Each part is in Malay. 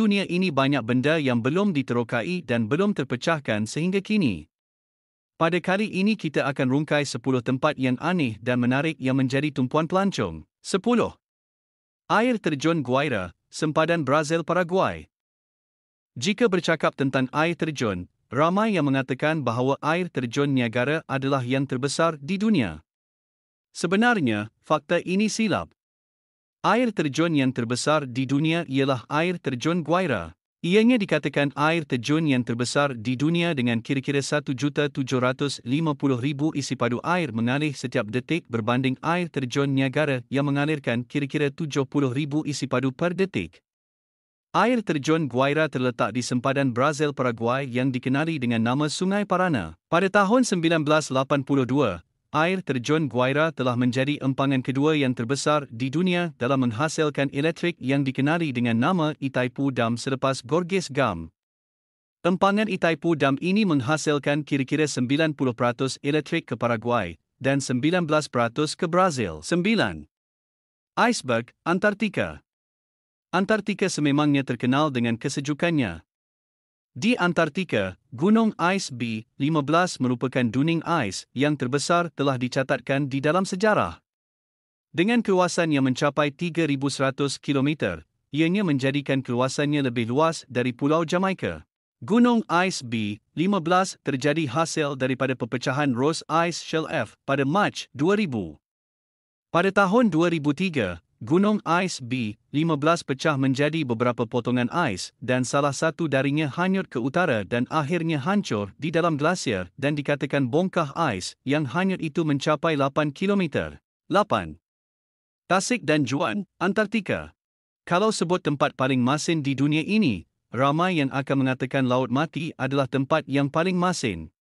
dunia ini banyak benda yang belum diterokai dan belum terpecahkan sehingga kini. Pada kali ini kita akan rungkai 10 tempat yang aneh dan menarik yang menjadi tumpuan pelancong. 10. Air terjun Guaira, sempadan Brazil Paraguay. Jika bercakap tentang air terjun, ramai yang mengatakan bahawa air terjun Niagara adalah yang terbesar di dunia. Sebenarnya, fakta ini silap. Air terjun yang terbesar di dunia ialah air terjun Guaira. Ianya dikatakan air terjun yang terbesar di dunia dengan kira-kira 1,750,000 isi padu air mengalir setiap detik berbanding air terjun Niagara yang mengalirkan kira-kira 70,000 isi padu per detik. Air terjun Guaira terletak di sempadan Brazil Paraguay yang dikenali dengan nama Sungai Parana. Pada tahun 1982, air terjun Guaira telah menjadi empangan kedua yang terbesar di dunia dalam menghasilkan elektrik yang dikenali dengan nama Itaipu Dam selepas Gorges Gam. Empangan Itaipu Dam ini menghasilkan kira-kira 90% elektrik ke Paraguay dan 19% ke Brazil. 9. Iceberg, Antartika. Antartika sememangnya terkenal dengan kesejukannya. Di Antartika, Gunung Ais B-15 merupakan duning ais yang terbesar telah dicatatkan di dalam sejarah. Dengan keluasan yang mencapai 3,100 km, ianya menjadikan keluasannya lebih luas dari Pulau Jamaika. Gunung Ais B-15 terjadi hasil daripada pepecahan Ross Ice Shelf pada Mac 2000. Pada tahun 2003, Gunung Ais B-15 pecah menjadi beberapa potongan ais dan salah satu darinya hanyut ke utara dan akhirnya hancur di dalam glasier dan dikatakan bongkah ais yang hanyut itu mencapai 8 km. 8. Tasik dan Juan, Antartika. Kalau sebut tempat paling masin di dunia ini, ramai yang akan mengatakan Laut Mati adalah tempat yang paling masin.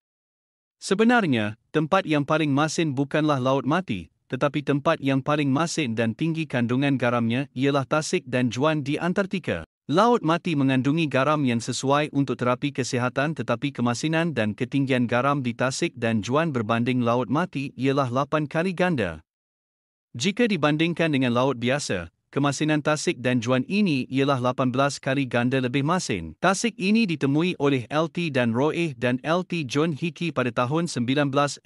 Sebenarnya, tempat yang paling masin bukanlah Laut Mati, tetapi tempat yang paling masin dan tinggi kandungan garamnya ialah Tasik dan Juan di Antartika. Laut Mati mengandungi garam yang sesuai untuk terapi kesihatan tetapi kemasinan dan ketinggian garam di Tasik dan Juan berbanding Laut Mati ialah 8 kali ganda. Jika dibandingkan dengan laut biasa, kemasinan Tasik dan Juan ini ialah 18 kali ganda lebih masin. Tasik ini ditemui oleh LT dan Roy dan LT John Hickey pada tahun 1961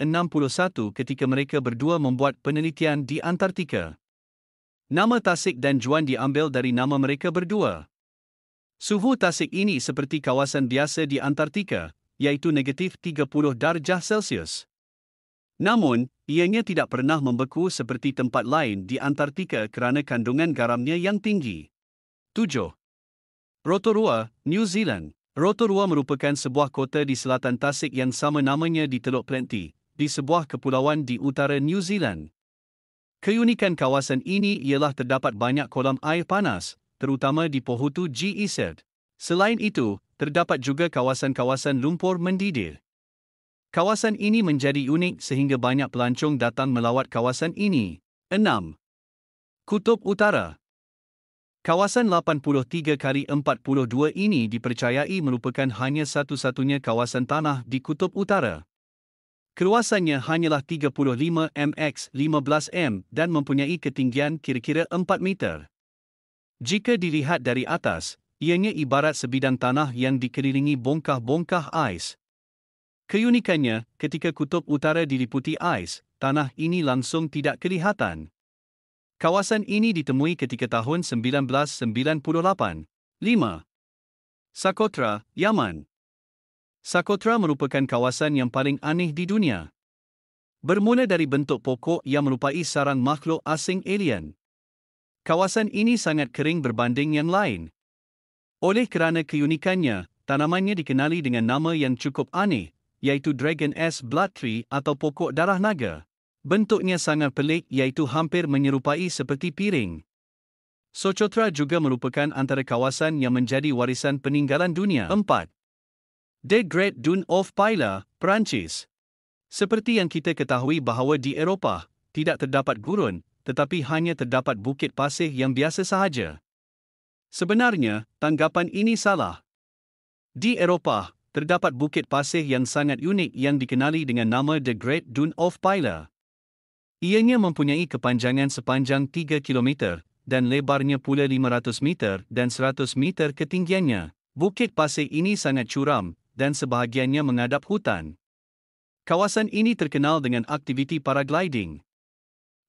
ketika mereka berdua membuat penelitian di Antartika. Nama Tasik dan Juan diambil dari nama mereka berdua. Suhu Tasik ini seperti kawasan biasa di Antartika, iaitu -30°C. Namun, ianya tidak pernah membeku seperti tempat lain di Antartika kerana kandungan garamnya yang tinggi. 7. Rotorua, New Zealand. Rotorua merupakan sebuah kota di selatan Tasik yang sama namanya di Teluk Plenty, di sebuah kepulauan di utara New Zealand. Keunikan kawasan ini ialah terdapat banyak kolam air panas, terutama di Pohutu GEZ. Selain itu, terdapat juga kawasan-kawasan lumpur mendidih. Kawasan ini menjadi unik sehingga banyak pelancong datang melawat kawasan ini. 6. Kutub Utara. Kawasan 83x42 ini dipercayai merupakan hanya satu-satunya kawasan tanah di Kutub Utara. Keluasannya hanyalah 35 mx 15 m dan mempunyai ketinggian kira-kira 4 meter. Jika dilihat dari atas, ianya ibarat sebidang tanah yang dikelilingi bongkah-bongkah ais. Keunikannya, ketika Kutub Utara diliputi ais, tanah ini langsung tidak kelihatan. Kawasan ini ditemui ketika tahun 1998. 5. Socotra, Yaman. Socotra merupakan kawasan yang paling aneh di dunia. Bermula dari bentuk pokok yang merupai sarang makhluk asing alien. Kawasan ini sangat kering berbanding yang lain. Oleh kerana keunikannya, tanamannya dikenali dengan nama yang cukup aneh, iaitu Dragon S Blood Tree atau pokok darah naga. Bentuknya sangat pelik iaitu hampir menyerupai seperti piring. Socotra juga merupakan antara kawasan yang menjadi warisan peninggalan dunia. 4. The Great Dune of Paila, Perancis. Seperti yang kita ketahui bahawa di Eropah, tidak terdapat gurun, tetapi hanya terdapat bukit pasir yang biasa sahaja. Sebenarnya, tanggapan ini salah. Di Eropah, terdapat bukit pasir yang sangat unik yang dikenali dengan nama The Great Dune of Paila. Ianya mempunyai kepanjangan sepanjang 3 km, dan lebarnya pula 500 meter dan 100 meter ketinggiannya. Bukit pasir ini sangat curam dan sebahagiannya menghadap hutan. Kawasan ini terkenal dengan aktiviti paragliding.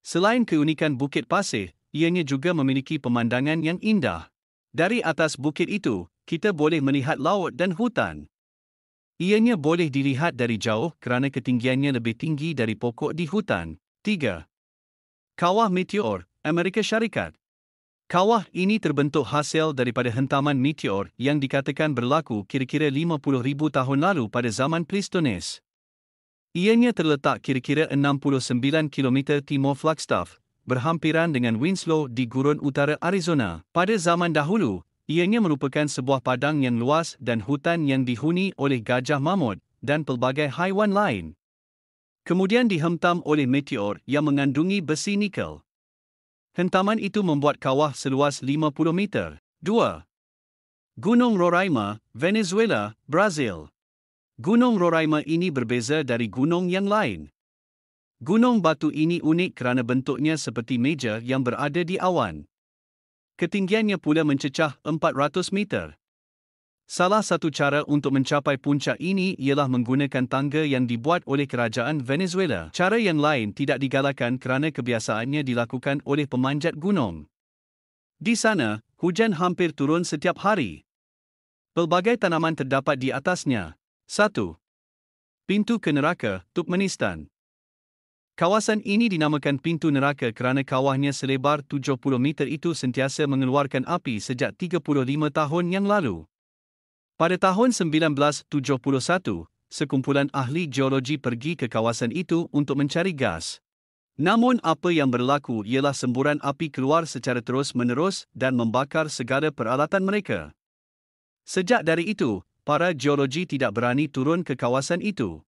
Selain keunikan bukit pasir, ianya juga memiliki pemandangan yang indah. Dari atas bukit itu, kita boleh melihat laut dan hutan. Ianya boleh dilihat dari jauh kerana ketinggiannya lebih tinggi dari pokok di hutan. 3. Kawah Meteor, Amerika Syarikat. Kawah ini terbentuk hasil daripada hentaman meteor yang dikatakan berlaku kira-kira 50,000 tahun lalu pada zaman Pleistones. Ianya terletak kira-kira 69 km timur Flagstaff, berhampiran dengan Winslow di gurun utara Arizona. Pada zaman dahulu, ianya merupakan sebuah padang yang luas dan hutan yang dihuni oleh gajah mamut dan pelbagai haiwan lain. Kemudian dihentam oleh meteor yang mengandungi besi nikel. Hentaman itu membuat kawah seluas 50 meter. 2. Gunung Roraima, Venezuela, Brazil. Gunung Roraima ini berbeza dari gunung yang lain. Gunung batu ini unik kerana bentuknya seperti meja yang berada di awan. Ketinggiannya pula mencecah 400 meter. Salah satu cara untuk mencapai puncak ini ialah menggunakan tangga yang dibuat oleh kerajaan Venezuela. Cara yang lain tidak digalakkan kerana kebiasaannya dilakukan oleh pemanjat gunung. Di sana, hujan hampir turun setiap hari. Pelbagai tanaman terdapat di atasnya. 1. Pintu ke neraka, Turkmenistan. Kawasan ini dinamakan Pintu Neraka kerana kawahnya selebar 70 meter itu sentiasa mengeluarkan api sejak 35 tahun yang lalu. Pada tahun 1971, sekumpulan ahli geologi pergi ke kawasan itu untuk mencari gas. Namun apa yang berlaku ialah semburan api keluar secara terus-menerus dan membakar segala peralatan mereka. Sejak dari itu, para geologi tidak berani turun ke kawasan itu.